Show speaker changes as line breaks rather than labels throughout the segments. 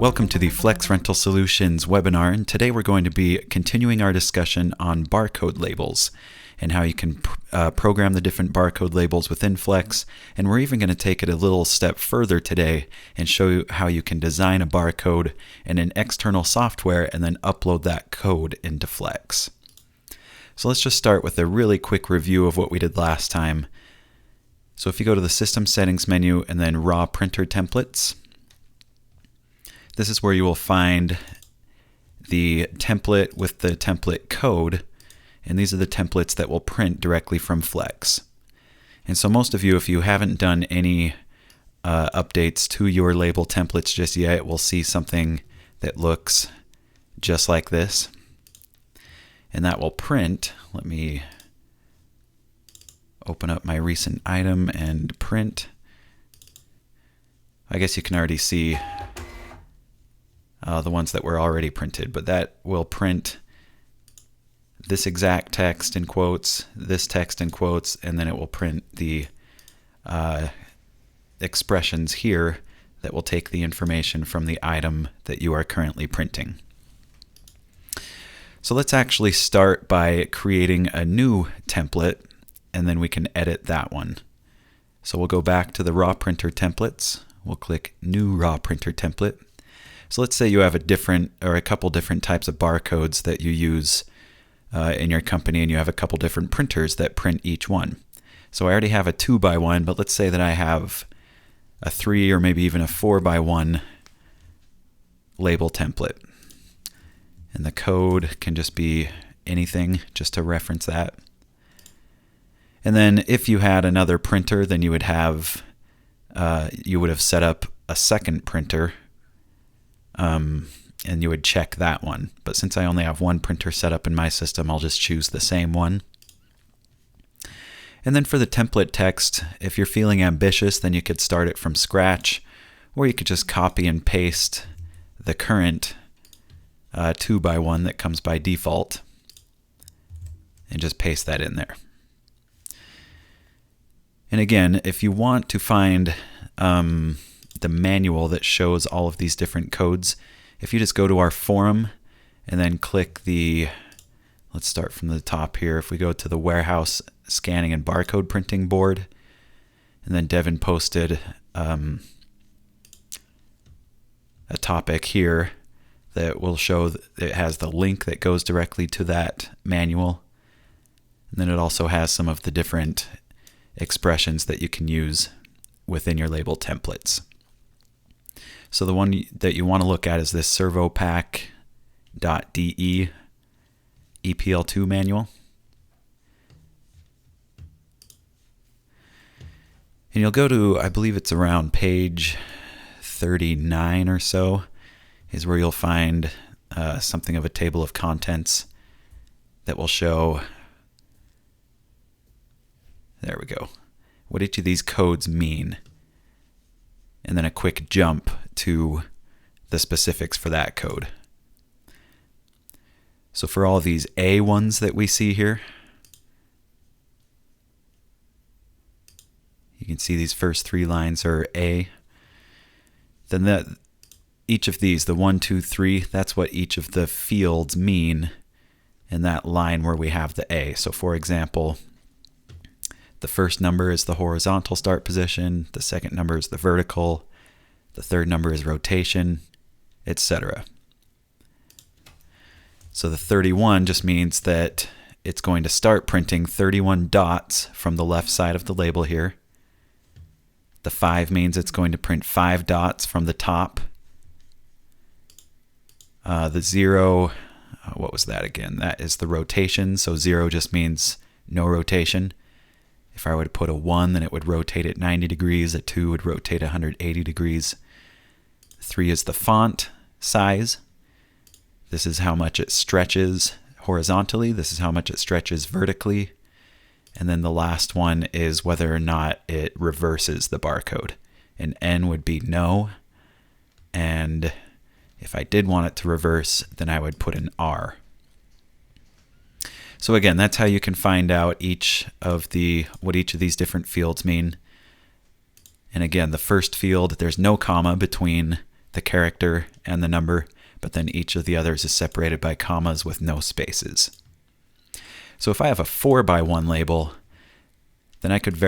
Welcome to the Flex Rental Solutions webinar, and today we're going to be continuing our discussion on barcode labels and how you can program the different barcode labels within Flex, and we're even going to take it a little step further today and show you how you can design a barcode in an external software and then upload that code into Flex. So let's just start with a really quick review of what we did last time. So if you go to the System Settings menu and then Raw Printer Templates, this is where you will find the template with the template code, and these are the templates that will print directly from Flex. And so most of you, if you haven't done any updates to your label templates just yet, will see something that looks just like this. And that will print. Let me open up my recent item and print. I guess you can already see the ones that were already printed, but that will print this exact text in quotes, this text in quotes, and then it will print the expressions here that will take the information from the item that you are currently printing. So let's actually start by creating a new template, and then we can edit that one. So we'll go back to the raw printer templates. We'll click New Raw Printer Template. So let's say you have a couple different types of barcodes that you use in your company, and you have a couple different printers that print each one. So I already have a 2x1, but let's say that I have a 3 or maybe even a 4x1 label template. And the code can just be anything, just to reference that. And then if you had another printer, then you would have set up a second printer, and you would check that one. But since I only have one printer set up in my system, I'll just choose the same one. And then for the template text, if you're feeling ambitious, then you could start it from scratch, or you could just copy and paste the current 2x1 that comes by default and just paste that in there. And again, if you want to find the manual that shows all of these different codes, if you just go to our forum and then click let's start from the top here. If we go to the warehouse scanning and barcode printing board, and then Devin posted a topic here that will show that it has the link that goes directly to that manual. And then it also has some of the different expressions that you can use within your label templates. So the one that you want to look at is this servopack.de EPL2 manual. And you'll go to, I believe it's around page 39 or so, is where you'll find something of a table of contents that will show, there we go, what each of these codes mean, and then a quick jump to the specifics for that code. So for all these A ones that we see here, you can see these first 3 lines are A. Then each of these, the 1, 2, 3, that's what each of the fields mean in that line where we have the A. So for example, the first number is the horizontal start position, the second number is the vertical, the third number is rotation, etc. So the 31 just means that it's going to start printing 31 dots from the left side of the label here. The 5 means it's going to print 5 dots from the top. The 0, what was that again? That is the rotation, so 0 just means no rotation. If I were to put a 1, then it would rotate at 90 degrees. A 2 would rotate 180 degrees. 3 is the font size. This is how much it stretches horizontally. This is how much it stretches vertically. And then the last one is whether or not it reverses the barcode. An N would be no. And if I did want it to reverse, then I would put an R. So again, that's how you can find out what each of these different fields mean. And again, the first field, there's no comma between the character and the number, but then each of the others is separated by commas with no spaces. So if I have a 4x1 label, then I could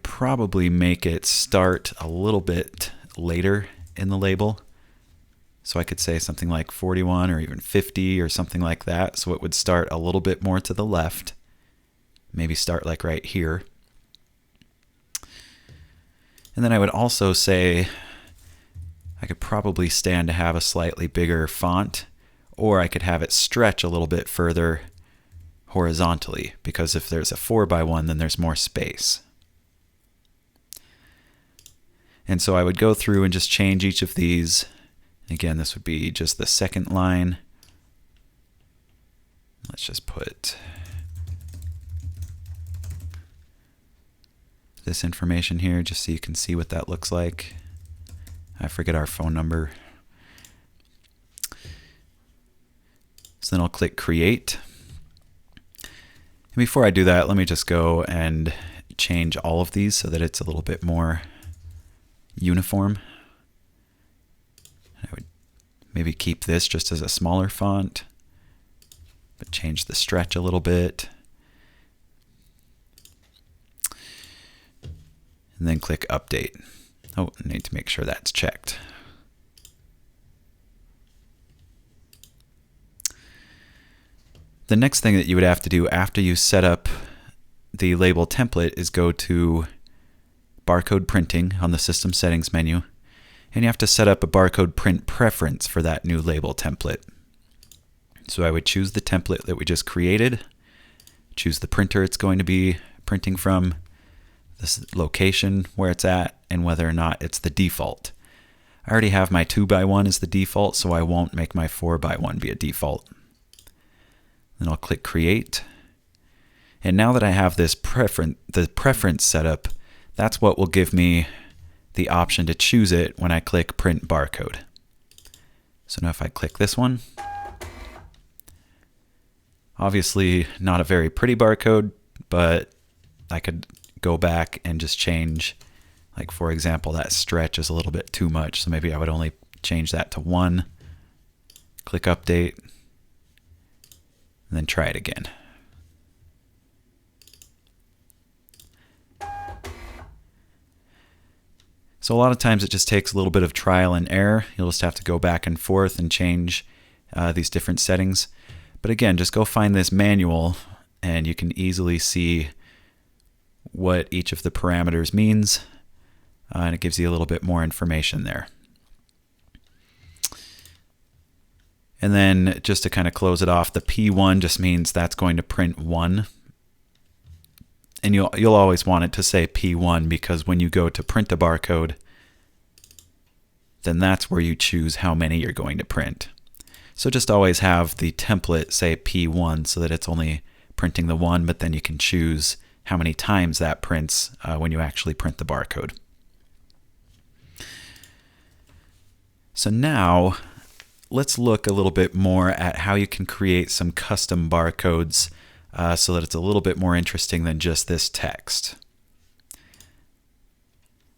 probably make it start a little bit later in the label. So I could say something like 41 or even 50 or something like that. So it would start a little bit more to the left. Maybe start like right here. And then I would also say I could probably stand to have a slightly bigger font, or I could have it stretch a little bit further horizontally, because if there's a 4x1, then there's more space. And so I would go through and just change each of these. Again, this would be just the second line. Let's just put this information here just so you can see what that looks like. I forget our phone number. So then I'll click Create. And before I do that, let me just go and change all of these so that it's a little bit more uniform. I would maybe keep this just as a smaller font, but change the stretch a little bit. And then click Update. Oh, I need to make sure that's checked. The next thing that you would have to do after you set up the label template is go to Barcode Printing on the System Settings menu, and you have to set up a barcode print preference for that new label template. So I would choose the template that we just created, choose the printer it's going to be printing from, this location where it's at, and whether or not it's the default. I already have my 2x1 as the default, so I won't make my 4x1 be a default. Then I'll click Create. And now that I have this the preference set up, that's what will give me the option to choose it when I click Print Barcode. So now if I click this one, obviously not a very pretty barcode, but I could go back and just change, like for example, that stretch is a little bit too much, so maybe I would only change that to 1, click Update, and then try it again. So a lot of times it just takes a little bit of trial and error. You'll just have to go back and forth and change these different settings. But again, just go find this manual and you can easily see what each of the parameters means, and it gives you a little bit more information there. And then just to kind of close it off, the P1 just means that's going to print 1. And you'll always want it to say P1, because when you go to print a barcode, then that's where you choose how many you're going to print. So just always have the template say P1 so that it's only printing the 1, but then you can choose how many times that prints when you actually print the barcode. So now let's look a little bit more at how you can create some custom barcodes so that it's a little bit more interesting than just this text.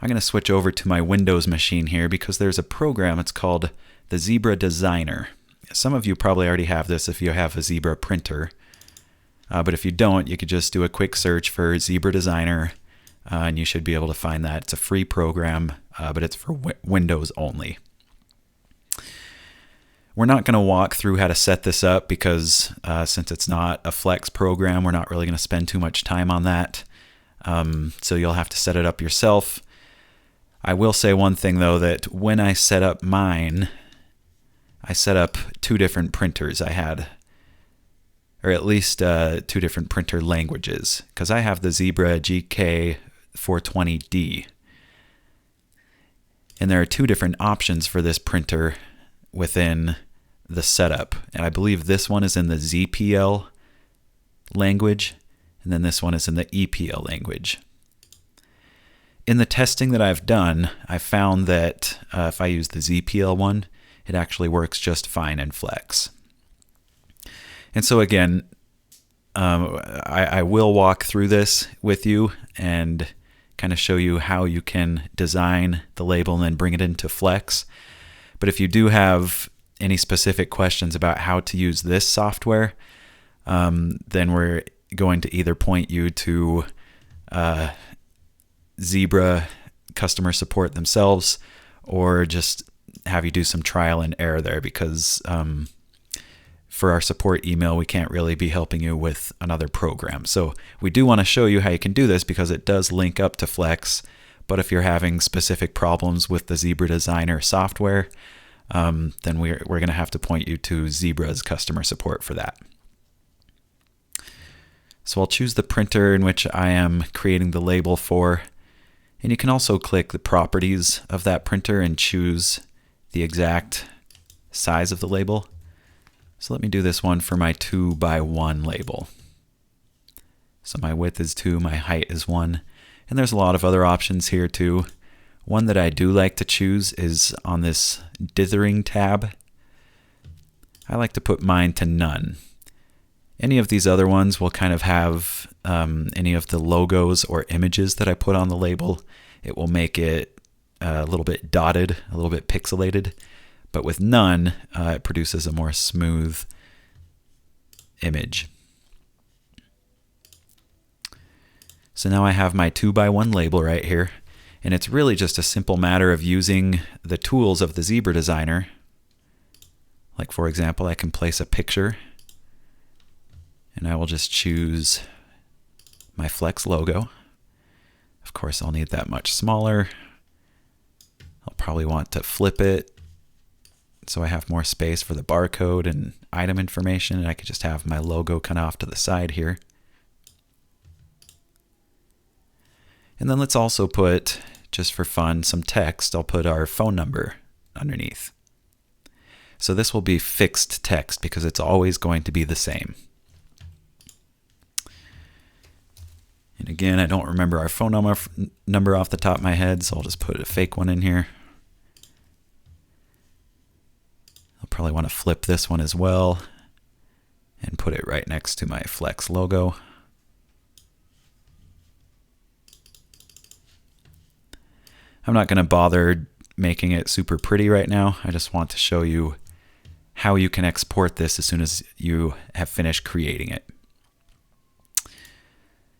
I'm going to switch over to my Windows machine here because there's a program, it's called the Zebra Designer. Some of you probably already have this if you have a Zebra printer. But if you don't, you could just do a quick search for Zebra Designer and you should be able to find that. It's a free program, but it's for Windows only. We're not going to walk through how to set this up because since it's not a Flex program, we're not really going to spend too much time on that. So you'll have to set it up yourself. I will say one thing though, that when I set up mine, I set up 2 different printers. I had, or at least 2 different printer languages, because I have the Zebra GK420D. And there are 2 different options for this printer within the setup. And I believe this one is in the ZPL language, and then this one is in the EPL language. In the testing that I've done, I found that if I use the ZPL one, it actually works just fine in Flex. And so again, I will walk through this with you and kind of show you how you can design the label and then bring it into Flex. But if you do have any specific questions about how to use this software, then we're going to either point you to Zebra customer support themselves, or just have you do some trial and error there, because for our support email, we can't really be helping you with another program. So we do want to show you how you can do this because it does link up to Flex. But if you're having specific problems with the Zebra Designer software, then we're going to have to point you to Zebra's customer support for that. So I'll choose the printer in which I am creating the label for. And you can also click the properties of that printer and choose the exact size of the label. So let me do this one for my 2x1 label. So my width is 2, my height is 1. And there's a lot of other options here too. One that I do like to choose is on this dithering tab. I like to put mine to none. Any of these other ones will kind of have any of the logos or images that I put on the label. It will make it a little bit dotted, a little bit pixelated. But with none, it produces a more smooth image. So now I have my 2x1 label right here. And it's really just a simple matter of using the tools of the Zebra Designer. Like for example, I can place a picture. And I will just choose my Flex logo. Of course, I'll need that much smaller. I'll probably want to flip it so I have more space for the barcode and item information, and I could just have my logo kind of off to the side here. And then let's also put, just for fun, some text. I'll put our phone number underneath. So this will be fixed text because it's always going to be the same. And again, I don't remember our phone number off the top of my head, so I'll just put a fake one in here. I'll probably want to flip this one as well and put it right next to my Flex logo. I'm not going to bother making it super pretty right now. I just want to show you how you can export this as soon as you have finished creating it.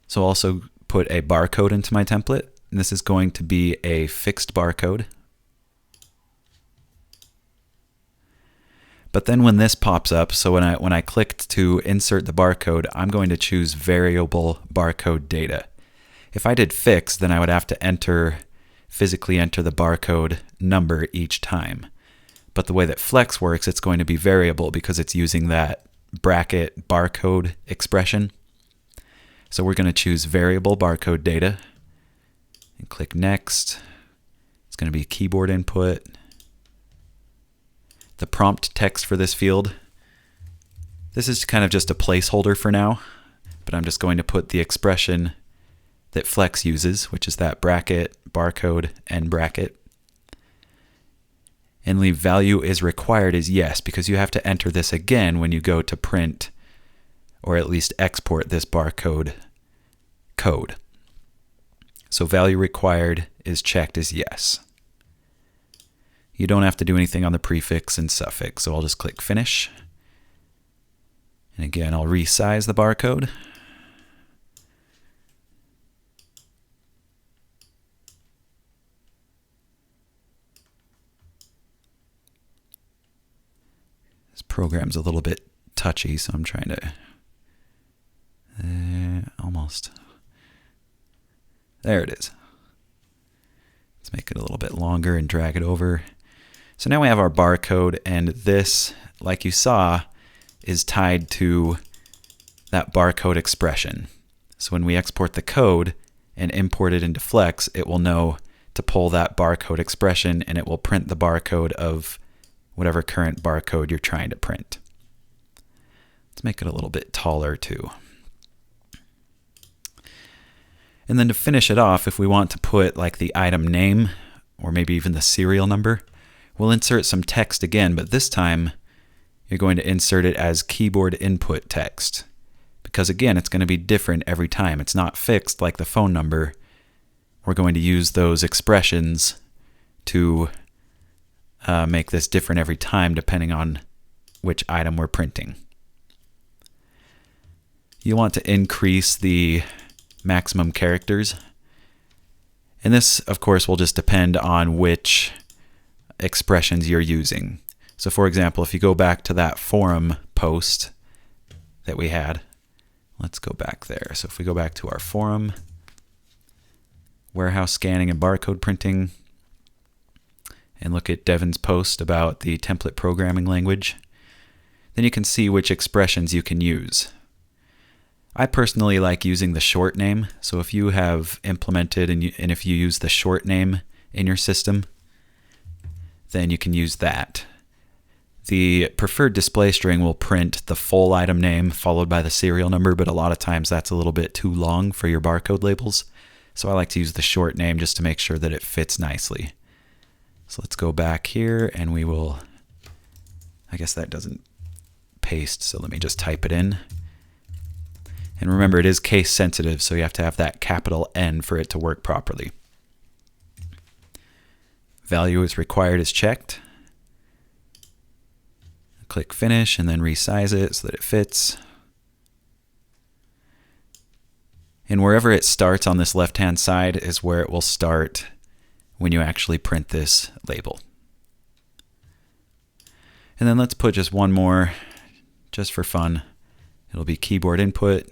So I'll also put a barcode into my template. And this is going to be a fixed barcode. But then when this pops up, so when I clicked to insert the barcode, I'm going to choose variable barcode data. If I did fixed, then I would have to physically enter the barcode number each time. But the way that Flex works, it's going to be variable because it's using that bracket barcode expression. So we're going to choose variable barcode data and click next. It's going to be keyboard input. The prompt text for this field, this is kind of just a placeholder for now, but I'm just going to put the expression that Flex uses, which is that bracket, barcode, end bracket. And leave value is required is yes, because you have to enter this again when you go to print or at least export this barcode code. So value required is checked as yes. You don't have to do anything on the prefix and suffix, so I'll just click finish. And again, I'll resize the barcode. This program's a little bit touchy, so I'm trying to almost. There it is. Let's make it a little bit longer and drag it over. So now we have our barcode, and this, like you saw, is tied to that barcode expression. So when we export the code and import it into Flex, it will know to pull that barcode expression, and it will print the barcode of whatever current barcode you're trying to print. Let's make it a little bit taller too. And then to finish it off, if we want to put like the item name or maybe even the serial number, we'll insert some text again, but this time you're going to insert it as keyboard input text. Because again, it's going to be different every time. It's not fixed like the phone number we're going to use those expressions to make this different every time depending on which item we're printing. You want to increase the maximum characters. And this, of course, will just depend on which expressions you're using. So for example, if you go back to that forum post that we had, let's go back there. So if we go back to our forum, warehouse scanning and barcode printing, and look at Devin's post about the template programming language, then you can see which expressions you can use. I personally like using the short name. So if you have implemented and if you use the short name in your system, then you can use that. The preferred display string will print the full item name followed by the serial number, but a lot of times that's a little bit too long for your barcode labels. So I like to use the short name just to make sure that it fits nicely. So let's go back here and we will, I guess that doesn't paste, so let me just type it in. And remember, it is case sensitive, so you have to have that capital N for it to work properly. Value is required is checked. Click finish and then resize it so that it fits. And wherever it starts on this left-hand side is where it will start when you actually print this label. And then let's put just one more, just for fun. It'll be keyboard input.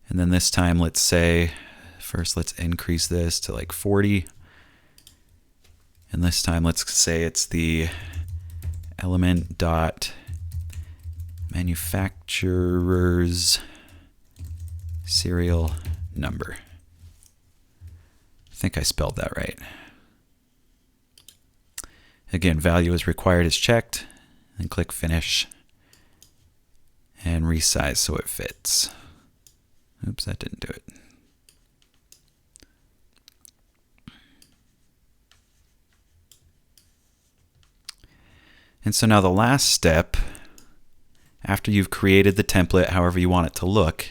And then this time, let's say, first let's increase this to like 40. And this time, let's say it's the element dot manufacturer's serial number. I think I spelled that right. Again, value is required is checked, and click finish and resize so it fits. Oops, that didn't do it. And so now the last step, after you've created the template however you want it to look,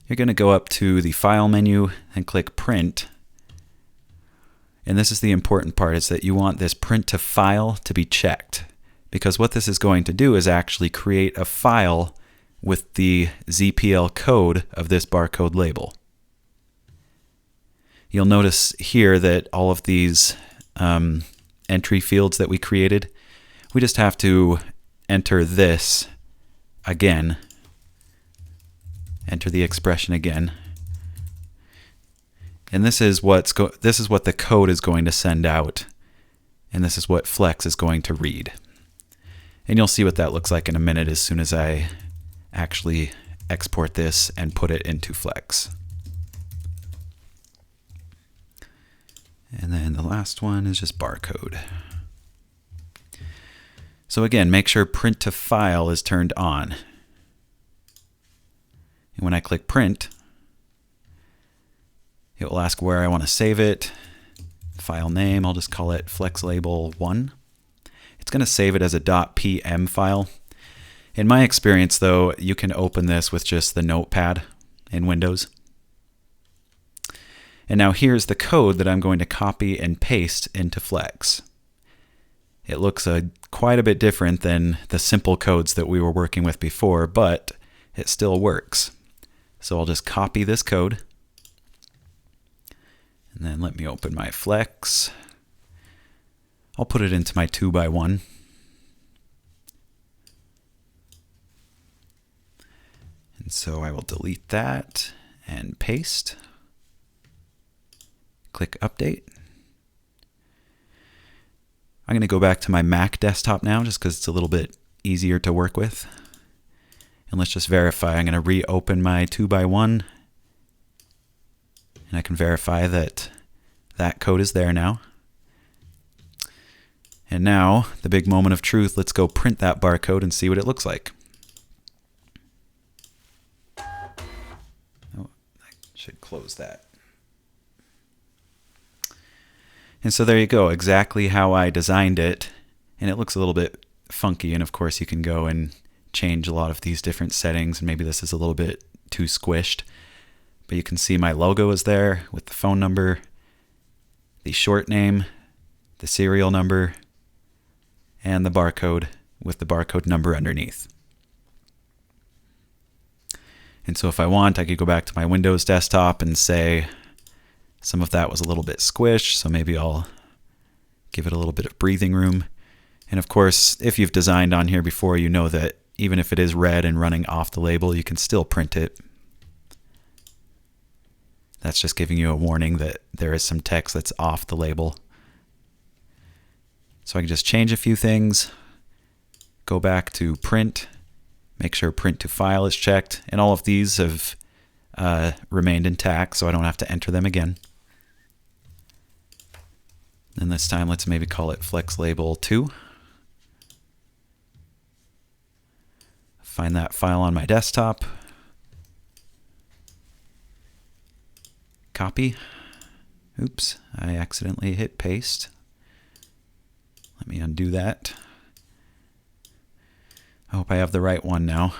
you're going to go up to the File menu and click Print. And this is the important part, is that you want this Print to File to be checked. Because what this is going to do is actually create a file with the ZPL code of this barcode label. You'll notice here that all of these entry fields that we created, we just have to enter this again, enter the expression again. And this is what the code is going to send out, and this is what Flex is going to read. And you'll see what that looks like in a minute as soon as I actually export this and put it into Flex. And then the last one is just barcode. So again, make sure Print to File is turned on. And when I click Print, it will ask where I want to save it. File name, I'll just call it Flex Label 1. It's going to save it as a .pm file. In my experience, though, you can open this with just the Notepad in Windows. And now here's the code that I'm going to copy and paste into Flex. It looks quite a bit different than the simple codes that we were working with before, but it still works. So I'll just copy this code. And then let me open my Flex. I'll put it into my 2x1. And so I will delete that and paste. Click Update. I'm going to go back to my Mac desktop now just because it's a little bit easier to work with. And let's just verify. I'm going to reopen my 2x1. And I can verify that that code is there now. And now, the big moment of truth, let's go print that barcode and see what it looks like. Oh, I should close that. And so there you go, exactly how I designed it. And it looks a little bit funky, and of course you can go and change a lot of these different settings, and maybe this is a little bit too squished. But you can see my logo is there with the phone number, the short name, the serial number, and the barcode with the barcode number underneath. And so if I want, I could go back to my Windows desktop and say some of that was a little bit squished, so maybe I'll give it a little bit of breathing room. And of course, if you've designed on here before, you know that even if it is red and running off the label, you can still print it. That's just giving you a warning that there is some text that's off the label. So I can just change a few things, go back to print, make sure print to file is checked, and all of these have remained intact, so I don't have to enter them again. And this time, let's maybe call it Flex Label 2. Find that file on my desktop. Copy. Oops, I accidentally hit paste. Let me undo that. I hope I have the right one now.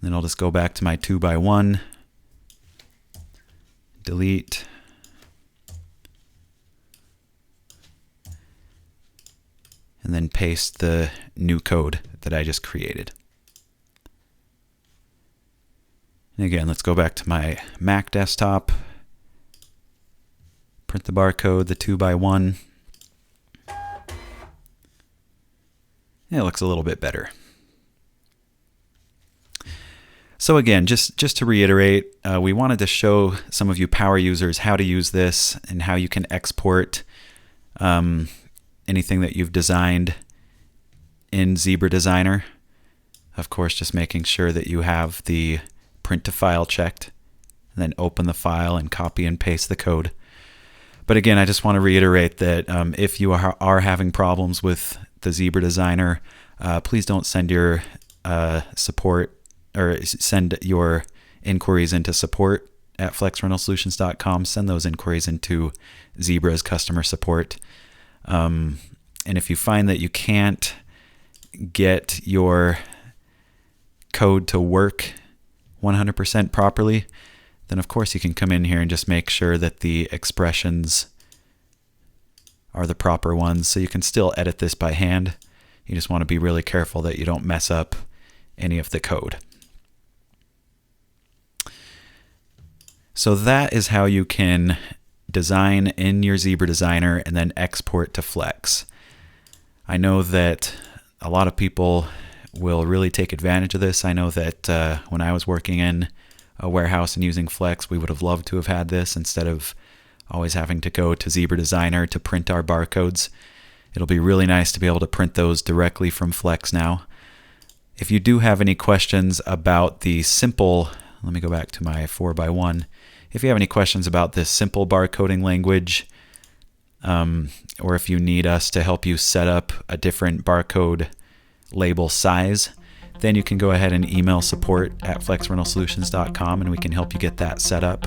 Then I'll just go back to my 2x1, delete, and then paste the new code that I just created. And again, let's go back to my Mac desktop, print the barcode, the 2x1. It looks a little bit better. So again, just to reiterate, we wanted to show some of you power users how to use this and how you can export anything that you've designed in Zebra Designer. Of course, just making sure that you have the print to file checked, and then open the file and copy and paste the code. But again, I just want to reiterate that if you are having problems with the Zebra Designer, please don't send your support or send your inquiries into support@flexrentalsolutions.com. Send those inquiries into Zebra's customer support. And if you find that you can't get your code to work 100% properly, then of course you can come in here and just make sure that the expressions are the proper ones. So you can still edit this by hand. You just want to be really careful that you don't mess up any of the code. So that is how you can design in your Zebra Designer and then export to Flex. I know that a lot of people will really take advantage of this. I know that when I was working in a warehouse and using Flex, we would have loved to have had this instead of always having to go to Zebra Designer to print our barcodes. It'll be really nice to be able to print those directly from Flex now. If you do have any questions about the simple, let me go back to my 4x1. If you have any questions about this simple barcoding language, or if you need us to help you set up a different barcode label size, then you can go ahead and email support@flexrentalsolutions.com and we can help you get that set up.